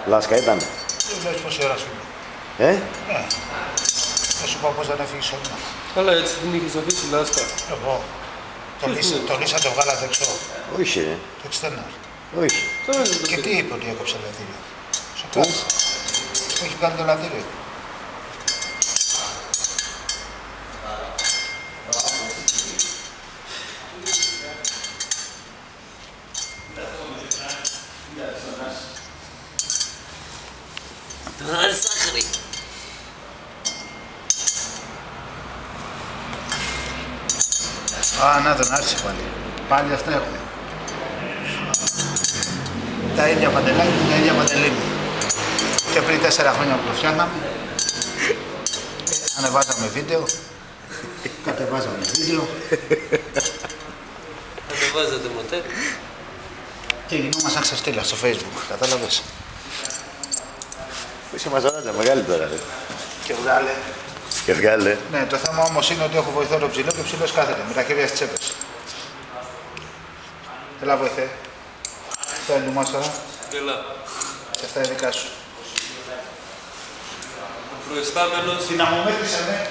Λάσκα ήταν. Δεν βλέπεις πόση ώρα σου είναι. Ναι. Θα σου πω πώς δεν έφυγες όλα. Καλά, έτσι την είχες αφήσει Λάσκα. Εγώ. Το Λίσα το βγάλατε έξω. Όχι, ρε. Το εξτέναρ. Όχι. Και τι είπε ότι έκοψε λατήριο. Στο κλάσ. Που έχει κάνει το λατήριο. Τώρα σάχρη. Α, να τον άρχισε πάλι. Πάλι αυτά έχουμε. Τα ίδια παντελάκια, τα ίδια παντελίνη. Και πριν 4 χρόνια που το φτιάχναμε, ανεβάζαμε βίντεο. Κατεβάζαμε βίντεο. Κατεβάζατε μοτέρ. Και γινόμασταν ξεφτύλα στο Facebook, κατάλαβες. Πού είσαι μαζονάτσα, μεγάλη τώρα, ρε. Και βγάλε. Και βγάλε. Ναι, το θέμα όμως είναι ότι έχω βοηθό το ψηλό και ο ψηλός κάθεται με τα χέρια στις τσέπες. Έλα βοηθέ. Αυτά είναι του τώρα. Έλα. Και αυτά είναι δικά σου. Ο προϊστάμενος. Δυναμομέτρησε, ναι.